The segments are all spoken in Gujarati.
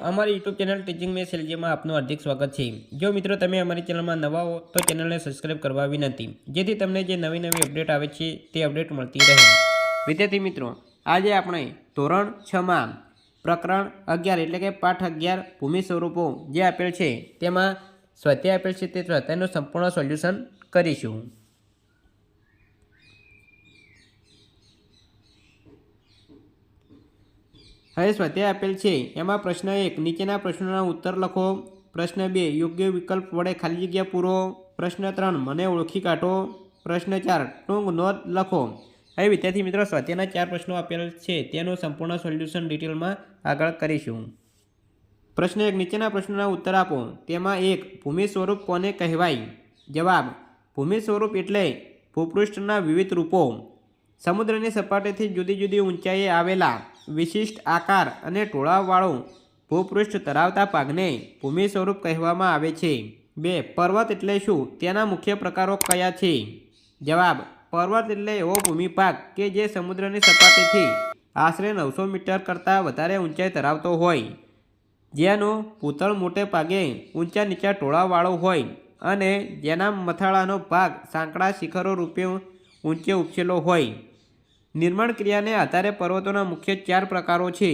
અમારી યુટ્યુબ ચેનल ટીचिंग में सेलजी में आपનું हार्दिक स्वागत है। जो मित्रों તમે અમારી ચેનલમાં નવા હો તો ચેનલને સબસ્ક્રાઇબ કરવા વિનંતી, જેથી તમને જે નવી નવી અપડેટ આવે છે તે અપડેટ મળતી રહે। વિદ્યાર્થી મિત્રો, આજે આપણે ધોરણ 6 માં પ્રકરણ 11 એટલે કે પાઠ 11 ભૂમિ સ્વરૂપો જે આપેલ છે તેમાં સ્વાધ્યાય આપેલ છે તે સ્વાધ્યાયનું સંપૂર્ણ સોલ્યુશન કરીશું। હવે સ્વાધ્યાય આપેલ છે એમાં પ્રશ્ન 1 નીચેના પ્રશ્નોના ઉત્તર લખો। પ્રશ્ન 2 યોગ્ય વિકલ્પ વડે ખાલી જગ્યા પૂરો। પ્રશ્ન 3 મને ઓળખી કાઢો। પ્રશ્ન 4 ટૂંક નોંધ લખો। હવે વિદ્યાર્થી મિત્રો, સ્વાધ્યાયના 4 પ્રશ્નો આપેલ છે તેનું સંપૂર્ણ સોલ્યુશન ડિટેલમાં આગળ કરીશું। પ્રશ્ન 1 નીચેના પ્રશ્નોના ઉત્તર આપો। તેમાં 1 ભૂમિ સ્વરૂપ કોને કહેવાય? જવાબ: ભૂમિ સ્વરૂપ એટલે ભૂપૃષ્ઠના વિવિધ રૂપો, સમુદ્રની સપાટીથી જુદી જુદી ઊંચાઈએ આવેલા વિશિષ્ટ આકાર અને ઢોળાવવાળું ભૂપૃષ્ઠ ધરાવતા ભાગને ભૂમિ સ્વરૂપ કહેવામાં આવે છે। 2 પર્વત એટલે શું? તેના મુખ્ય પ્રકારો કયા છે? જવાબ: પર્વત એટલે એવો ભૂમિભાગ કે જે સમુદ્રની સપાટીથી આશરે 900 મીટર કરતાં વધારે ઊંચાઈ ધરાવતો હોય, જેનું ભૂતળ મોટે ભાગે ઊંચા નીચા ઢોળાવવાળું હોય અને જેના મથાળાનો ભાગ સાંકડા શિખરો રૂપે ઊંચે ઉપસેલો હોય। નિર્માણ ક્રિયાને આધારે પર્વતોના મુખ્ય 4 પ્રકારો છે।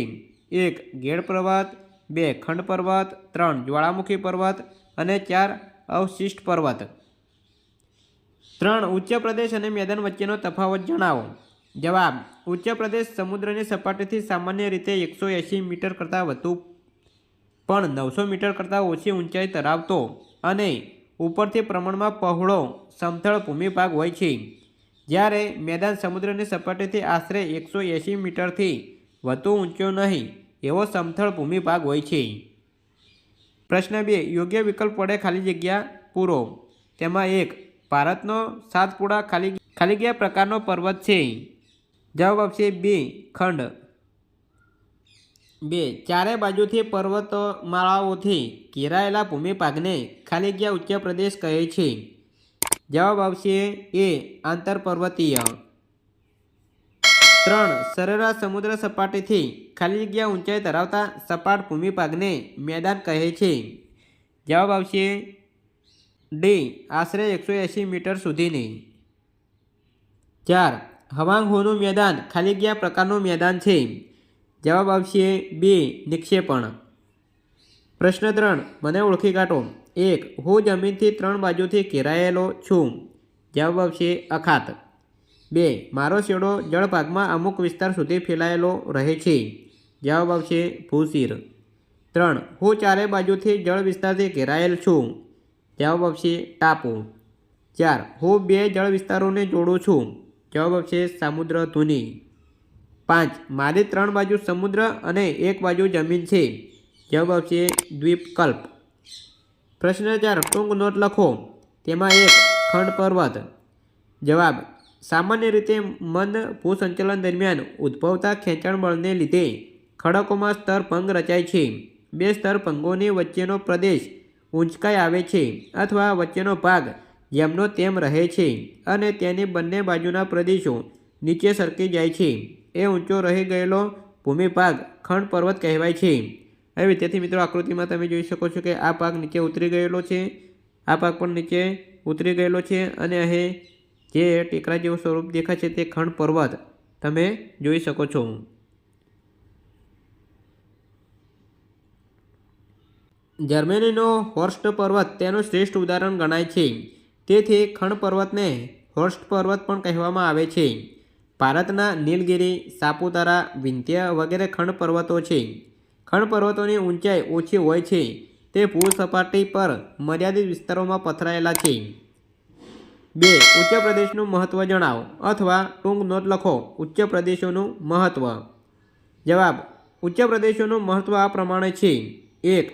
1 ગેડ પર્વત, 2 ખંડ પર્વત, 3 જ્વાળામુખી પર્વત અને 4 અવશિષ્ટ પર્વત। 3 ઉચ્ચ પ્રદેશ અને મેદાન વચ્ચેનો તફાવત જણાવો। જવાબ: ઉચ્ચ પ્રદેશ સમુદ્રની સપાટીથી સામાન્ય રીતે 180 મીટર કરતાં વધુ પણ 900 મીટર કરતાં ઓછી ઊંચાઈ ધરાવતો અને ઉપરથી પ્રમાણમાં પહોળો સમથળ ભૂમિભાગ હોય છે, જ્યારે મેદાન સમુદ્રની સપાટીથી આશરે 180 મીટરથી વધુ ઊંચો નહીં એવો સમથળ ભૂમિભાગ હોય છે। પ્રશ્ન 2 યોગ્ય વિકલ્પ વડે ખાલી જગ્યા પૂરો। તેમાં 1 ભારતનો સાતપુડા ખાલી જગ્યા પ્રકારનો પર્વત છે। જવાબ આવશે 2 ખંડ। 2 ચારે બાજુથી પર્વતમાળાઓથી ઘેરાયેલા ભૂમિભાગને ખાલી જગ્યા ઉચ્ચ પ્રદેશ કહે છે। જવાબ આવશે એ આંતરપર્વતીય। 3 સરેરાશ સમુદ્ર સપાટીથી ખાલી જગ્યા ઊંચાઈ ધરાવતા સપાટ ભૂમિભાગને મેદાન કહે છે। જવાબ આવશે ડી આશરે 180 મીટર સુધીની। 4 હવાંગહોનું મેદાન ખાલી જગ્યા પ્રકારનું મેદાન છે। જવાબ આવશે બી નિક્ષેપણ। પ્રશ્ન 3 મને ઓળખી કાઢો। 1 હું જમીનથી 3 બાજુથી ઘેરાયેલો છું। જવાબ આવશે અખાત। 2 મારો શેડો જળભાગમાં અમુક વિસ્તાર સુધી ફેલાયેલો રહે છે। જવાબ આવશે ભૂશિર। 3 હું ચારે બાજુથી જળ વિસ્તારથી ઘેરાયેલ છું। જવાબ આવશે ટાપુ। 4 હું 2 જળ વિસ્તારોને જોડું છું। જવાબ આવશે સમુદ્ર ધુની। 5 મારી 3 બાજુ સમુદ્ર અને 1 બાજુ જમીન છે। જવાબ આવશે દ્વીપકલ્પ। પ્રશ્ન 4 ટૂંક નોટ લખો। તેમાં 1 ખંડ પર્વત। જવાબ: સામાન્ય રીતે મંદ ભૂસંચલન દરમિયાન ઉદ્ભવતા ખેંચાણ બળને લીધે ખડકોમાં સ્તર ભંગ રચાય છે। 2 સ્તર ભંગોની વચ્ચેનો પ્રદેશ ઊંચકાઈ આવે છે અથવા વચ્ચેનો ભાગ જેમનો તેમ રહે છે અને તેની બંને બાજુના પ્રદેશો નીચે સરકી જાય છે। એ ઊંચો રહી ગયેલો ભૂમિભાગ ખંડ પર્વત કહેવાય છે। હવે વિદ્યાર્થી મિત્રો, આકૃતિમાં તમે જોઈ શકો છો કે આ ભાગ નીચે ઉતરી ગયેલો છે, આ ભાગ પણ નીચે ઉતરી ગયેલો છે અને અહીં જે ટેકરા જેવું સ્વરૂપ દેખાય છે તે ખંડ પર્વત તમે જોઈ શકો છો। જર્મનીનો હોર્સ્ટ પર્વત તેનું શ્રેષ્ઠ ઉદાહરણ ગણાય છે, તેથી ખંડ પર્વતને હોર્સ્ટ પર્વત પણ કહેવામાં આવે છે। ભારતના નીલગિરી, સાપુતારા, વિંધ્ય વગેરે ખંડ પર્વતો છે। ખંડ પર્વતોની ઊંચાઈ ઓછી હોય છે, તે ભૂસપાટી પર મર્યાદિત વિસ્તારોમાં પથરાયેલા છે। 2 ઉચ્ચ પ્રદેશનું મહત્વ જણાવો અથવા ટૂંક નોટ લખો। ઉચ્ચ પ્રદેશોનું મહત્વ। જવાબ: ઉચ્ચ પ્રદેશોનું મહત્વ આ પ્રમાણે છે। 1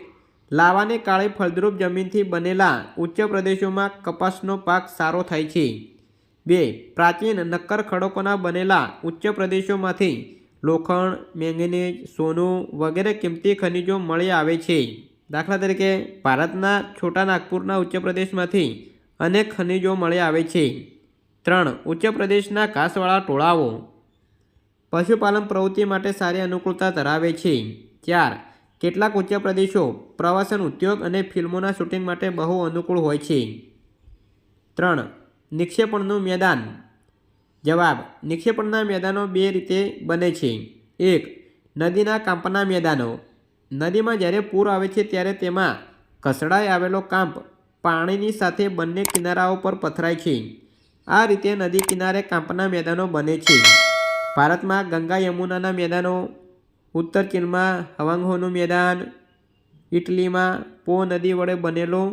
લાવાની કાળી ફળદ્રુપ જમીનથી બનેલા ઉચ્ચ પ્રદેશોમાં કપાસનો પાક સારો થાય છે। 2 પ્રાચીન નક્કર ખડકોના બનેલા ઉચ્ચ પ્રદેશોમાંથી લોખંડ, મેંગેનીઝ, સોનું વગેરે કિંમતી ખનિજો મળી આવે છે। દાખલા તરીકે ભારતના છોટા નાગપુરના ઉચ્ચ પ્રદેશમાંથી અનેક ખનિજો મળી આવે છે। 3 ઉચ્ચ પ્રદેશના ઘાસવાળા ઢોળાવો પશુપાલન પ્રવૃત્તિ માટે સારી અનુકૂળતા ધરાવે છે। 4 કેટલાક ઉચ્ચ પ્રદેશો પ્રવાસન ઉદ્યોગ અને ફિલ્મોના શૂટિંગ માટે બહુ અનુકૂળ હોય છે? 3. નિક્ષેપણનું મેદાન. જવાબ: નિક્ષેપણના મેદાનો બે રીતે બને છે. 1. નદીના કાંપના મેદાનો. નદીમાં જ્યારે પૂર આવે છે ત્યારે તેમાં ઘસડાઈ આવેલો કાંપ પાણીની સાથે બંને કિનારાઓ પર પથરાય છે. આ રીતે નદી કિનારે કાંપના મેદાનો બને છે. ભારતમાં ગંગા યમુનાના મેદાનો, ઉત્તર ચીનમાં હવાંગહોનું મેદાન, ઇટલીમાં પો નદી વડે બનેલું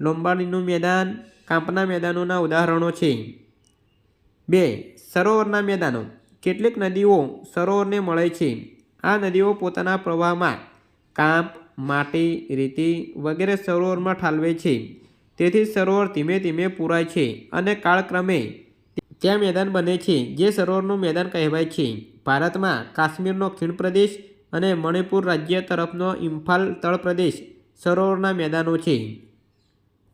લોમ્બાર્ડીનું મેદાન કાંપના મેદાનોના ઉદાહરણો છે. 2. સરોવરના મેદાનો. કેટલીક નદીઓ સરોવરને મળે છે. આ નદીઓ પોતાના પ્રવાહમાં કાંપ, માટી, રેતી વગેરે સરોવરમાં ઠાલવે છે. તેથી સરોવર ધીમે ધીમે પૂરાય છે અને કાળક્રમે ત્યાં મેદાન બને છે, જે સરોવરનું મેદાન કહેવાય છે. ભારતમાં કાશ્મીરનો ખીણ પ્રદેશ અને મણિપુર રાજ્ય તરફનો ઇમ્ફાલ તળપ્રદેશ સરોવરના મેદાનો છે.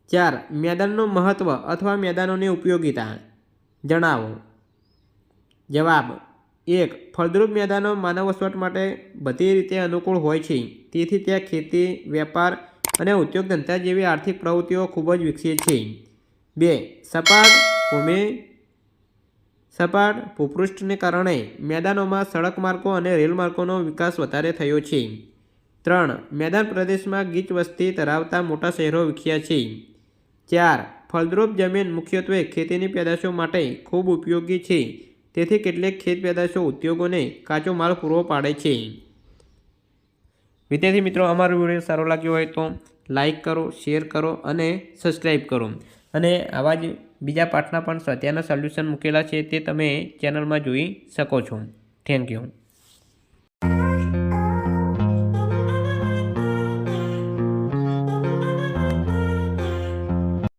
4. મેદાનનું મહત્વ અથવા મેદાનોની ઉપયોગિતા જણાવો. જવાબ: 1. ફળદ્રુપ મેદાનો માનવ વસવાટ માટે બધી રીતે અનુકૂળ હોય છે. તેથી ત્યાં ખેતી, વેપાર અને ઉદ્યોગ ધંધા જેવી આર્થિક પ્રવૃત્તિઓ ખૂબ જ વિકસે છે. 2. સપાટ ભૂપૃષ્ઠને કારણે મેદાનોમાં સડક માર્ગો અને રેલ માર્ગોનો વિકાસ વધારે થયો છે. 3. મેદાન પ્રદેશમાં ગીચ વસ્તી ધરાવતા મોટા શહેરો વિકસ્યા છે. 4. ફળદ્રુપ જમીન મુખ્યત્વે ખેતીની પેદાશો માટે ખૂબ ઉપયોગી છે. તેથી કેટલીક ખેત પેદાશો ઉદ્યોગોને કાચો માલ પૂરો પાડે છે. વિદ્યાર્થી મિત્રો, અમારો વિડીયો સારો લાગ્યો હોય તો લાઈક કરો, શેર કરો અને સબસ્ક્રાઈબ કરો. અને આવા જ બીજા પાઠના પણ સ્વાધ્યાયના સોલ્યુશન મૂકેલા છે, તે તમે ચેનલમાં જોઈ શકો છો. Thank you.